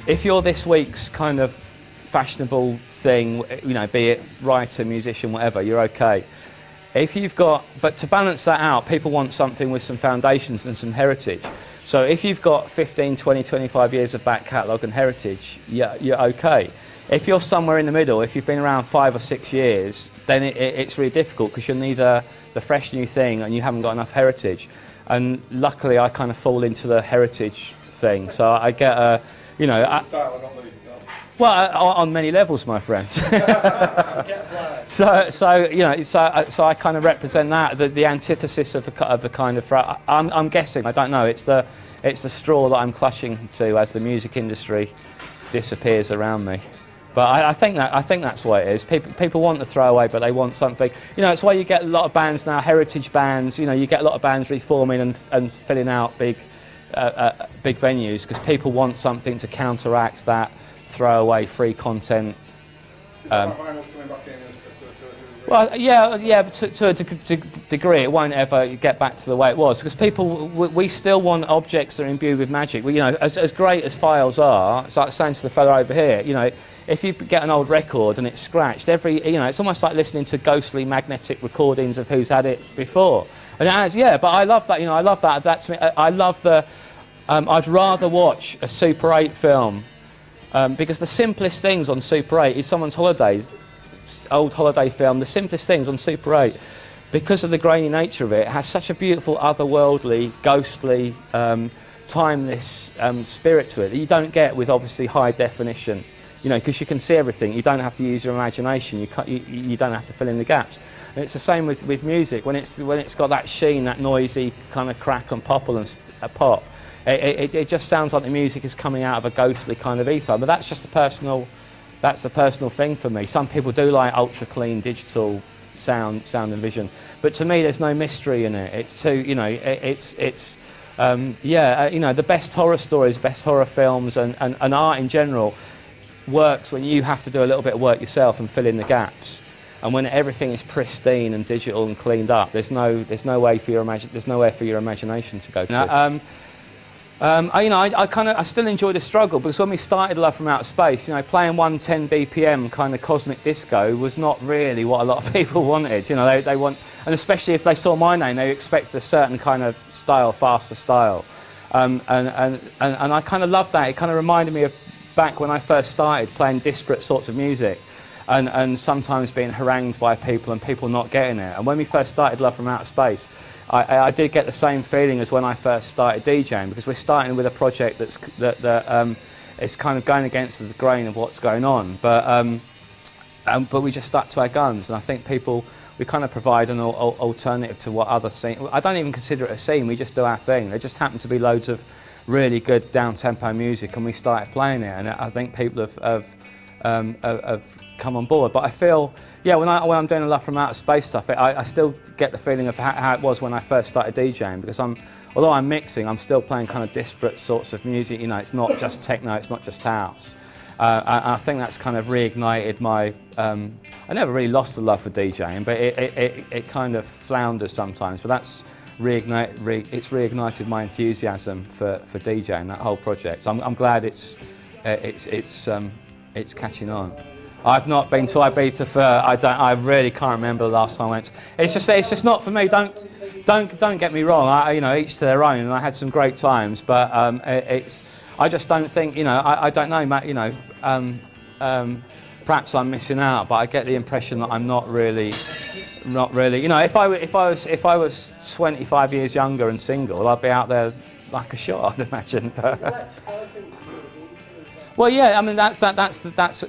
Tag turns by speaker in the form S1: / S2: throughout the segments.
S1: if you're this week's kind of fashionable thing, you know, be it writer, musician, whatever, you're okay. If you've got, but to balance that out, people want something with some foundations and some heritage. So if you've got 15, 20, 25 years of back catalogue and heritage, you're okay. If you're somewhere in the middle, if you've been around 5 or 6 years, then it's really difficult because you're neither the fresh new thing and you haven't got enough heritage. And luckily, I kind of fall into the heritage thing. So I get a, you know, well, on many levels, my friend. so you know, so I kind of represent that, the antithesis of the kind of. I'm guessing, I don't know. It's the straw that I'm clutching to as the music industry disappears around me. But I think that's what it is. People want the throwaway, but they want something. You know, it's why you get a lot of bands now, heritage bands. You know, you get a lot of bands reforming and filling out big venues because people want something to counteract that throwaway free content. Well, yeah, but to a degree, it won't ever get back to the way it was because we still want objects that are imbued with magic. You know, as great as files are, it's like saying to the fellow over here, you know, if you get an old record and it's scratched, you know, it's almost like listening to ghostly magnetic recordings of who's had it before. And it has, yeah, but I love that. You know, I love that. That's me. I love the. I'd rather watch a Super 8 film because the simplest things on Super 8 is someone's holidays. Old holiday film, the simplest things on Super 8, because of the grainy nature of it, has such a beautiful otherworldly, ghostly, timeless spirit to it that you don't get with obviously high definition, you know, because you can see everything. You don't have to use your imagination. You don't have to fill in the gaps. And it's the same with music. When it's got that sheen, that noisy kind of crack and popple and pop, it just sounds like the music is coming out of a ghostly kind of ether. But that's just a personal. That's the personal thing for me. Some people do like ultra clean digital sound and vision, but to me, there's no mystery in it. It's too, you know, you know, the best horror stories, best horror films, and art in general works when you have to do a little bit of work yourself and fill in the gaps. And when everything is pristine and digital and cleaned up, there's no way for your imagination to go to. You know, I still enjoy the struggle because when we started Love from Outer Space, you know, playing 110 BPM kind of cosmic disco was not really what a lot of people wanted. You know, they want, and especially if they saw my name, they expected a certain kind of style, faster style, and I kind of loved that. It kind of reminded me of back when I first started playing disparate sorts of music, and sometimes being harangued by people and people not getting it. And when we first started Love from Outer Space, I did get the same feeling as when I first started DJing, because we're starting with a project that is kind of going against the grain of what's going on, but we just stuck to our guns. And I think we kind of provide an alternative to what other scenes. I don't even consider it a scene. We just do our thing. There just happen to be loads of really good down-tempo music, and we started playing it. And I think people have come on board. But I feel, yeah, when I'm doing a Love from Outer Space stuff, I still get the feeling of how it was when I first started DJing, because although I'm mixing, I'm still playing kind of disparate sorts of music. You know, it's not just techno, it's not just house. I think that's kind of reignited my. I never really lost the love for DJing, but it kind of flounders sometimes. But that's reignited my enthusiasm for DJing, that whole project. So I'm glad it's catching on. I've not been to Ibiza for I really can't remember the last time I went. It's just not for me. Don't get me wrong. You know, each to their own, and I had some great times. But I just don't think, you know, I don't know, Matt. You know, perhaps I'm missing out, but I get the impression that I'm not really. You know, if I was 25 years younger and single, I'd be out there like a shot, I'd imagine. But, well, yeah, I mean that's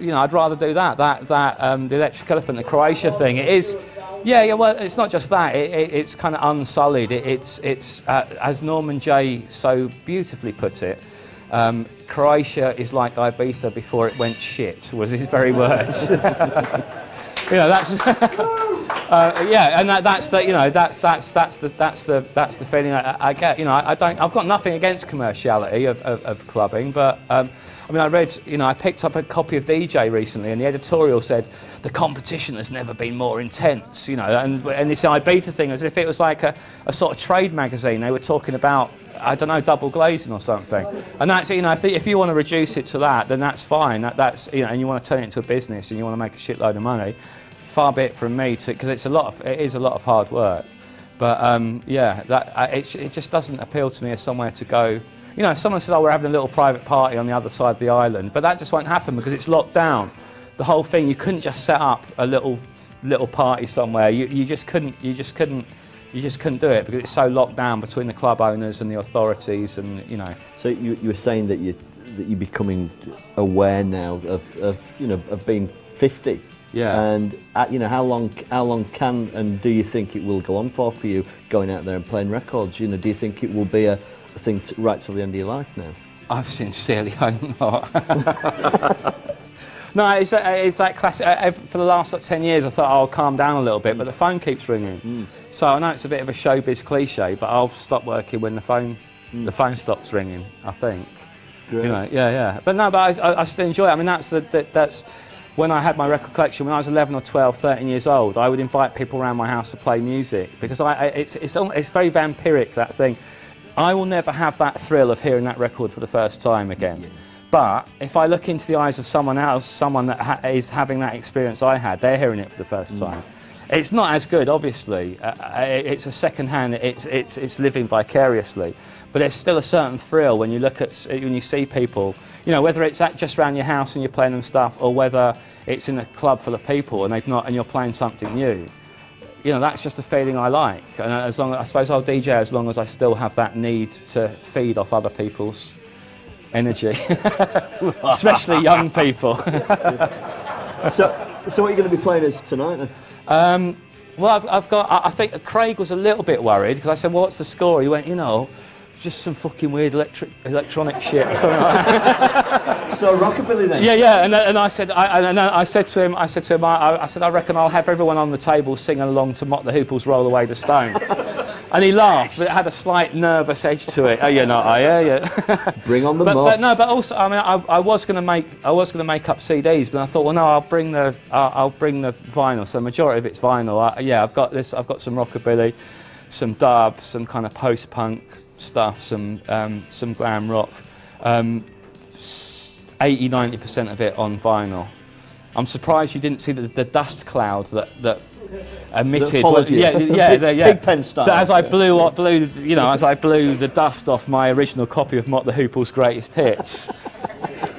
S1: you know, I'd rather do that. The Electric Elephant, the Croatia thing. It is, yeah. Well, it's not just that. It's kind of unsullied. It's as Norman Jay so beautifully put it. Croatia is like Ibiza before it went shit. Was his very words. You know, that's. Yeah, and that's the, you know, that's the feeling I get. You know, I've got nothing against commerciality of clubbing, but I mean, I read, you know, I picked up a copy of DJ recently, and the editorial said the competition has never been more intense. You know, and this Ibiza thing, as if it was like a sort of trade magazine. They were talking about, I don't know, double glazing or something. And that's, you know, if you want to reduce it to that, then that's fine. That's, you know, and you want to turn it into a business and you want to make a shitload of money. Far be it from me to, because it is a lot of hard work. But yeah, it just doesn't appeal to me as somewhere to go. You know, if someone said, oh, we're having a little private party on the other side of the island, but that just won't happen because it's locked down. The whole thing, you couldn't just set up a little party somewhere. You just couldn't do it because it's so locked down between the club owners and the authorities, and you know. So
S2: you were saying that you're becoming aware now of being 50.
S1: Yeah.
S2: And you know, how long can and do you think it will go on for you going out there and playing records? You know, do you think it will be a thing right till the end of your life now?
S1: I sincerely hope not. No, it's that classic. For the last 10 years, I thought I'll calm down a little bit, but the phone keeps ringing. So I know it's a bit of a showbiz cliche, but I'll stop working when the phone stops ringing. I think. Great. You know, yeah. But no, but I still enjoy it. I mean, that's when I had my record collection when I was 11 or 12, 13 years old. I would invite people around my house to play music because it's very vampiric, that thing. I will never have that thrill of hearing that record for the first time again. Yeah. But if I look into the eyes of someone else, someone that is having that experience I had, they're hearing it for the first time. It's not as good, obviously. It's a second-hand. It's living vicariously, but there's still a certain thrill when you look at when you see people. You know, whether it's just around your house and you're playing them stuff, or whether it's in a club full of people and you're playing something new. You know, that's just a feeling I like, and I suppose I'll DJ as long as I still have that need to feed off other people's energy, especially young people.
S2: So what are you going to be playing as tonight then?
S1: Well, I think Craig was a little bit worried because I said, well, what's the score? He went, you know, just some fucking weird electronic shit or something like that.
S2: So rockabilly then?
S1: Yeah, and I said to him, I reckon I'll have everyone on the table singing along to Mock the Hooples' Roll Away the Stone. And he laughed, but it had a slight nervous edge to it. Oh, you're not, are you? Yeah.
S2: Bring on the mods.
S1: But no, but also, I mean, I was going to make up CDs, but I thought, well, no, I'll bring the vinyl. So the majority of it's vinyl. Yeah, I've got some rockabilly, some dub, some kind of post-punk stuff, some glam rock. 80–90% of it on vinyl. I'm surprised you didn't see the dust cloud that emitted.
S2: Big pen style.
S1: As I blew the dust off my original copy of Mock the Hooples' Greatest Hits.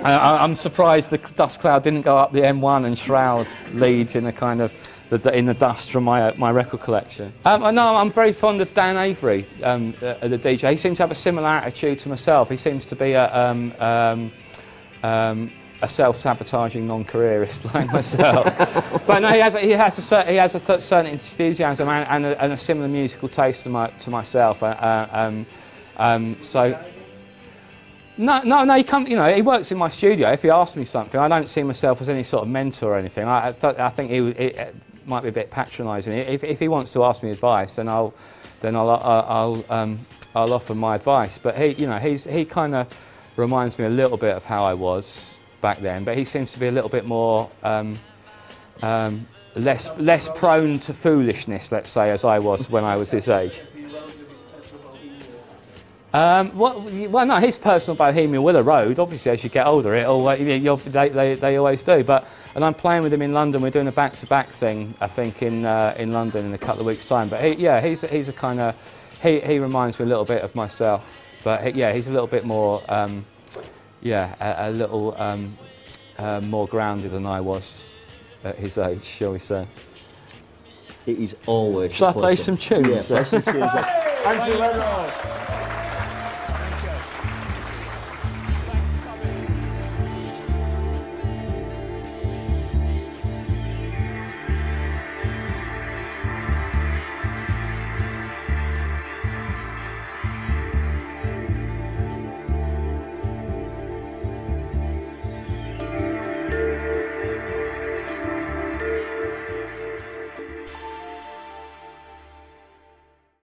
S1: I'm surprised the dust cloud didn't go up the M1 and shroud Leeds in a kind of in the dust from my record collection. I'm very fond of Dan Avery, the DJ. He seems to have a similar attitude to myself. He seems to be a self-sabotaging non-careerist like myself. But no, he has a certain enthusiasm and a similar musical taste to myself. So no, he comes. You know, he works in my studio. If he asks me something, I don't see myself as any sort of mentor or anything. I think it might be a bit patronising. If he wants to ask me advice, then I'll offer my advice. But he kind of reminds me a little bit of how I was back then, but he seems to be a little bit more less prone to foolishness, let's say, as I was when I was his age. Well, no, his personal bohemian will erode. Obviously, as you get older, they always do. And I'm playing with him in London. We're doing a back-to-back thing, I think, in London in a couple of weeks' time. But he's a kind of he reminds me a little bit of myself. But he's a little bit more a little more grounded than I was at his age, shall we say.
S2: It is always.
S1: Shall I play some tunes?
S2: Yeah, play some tunes. Weatherall.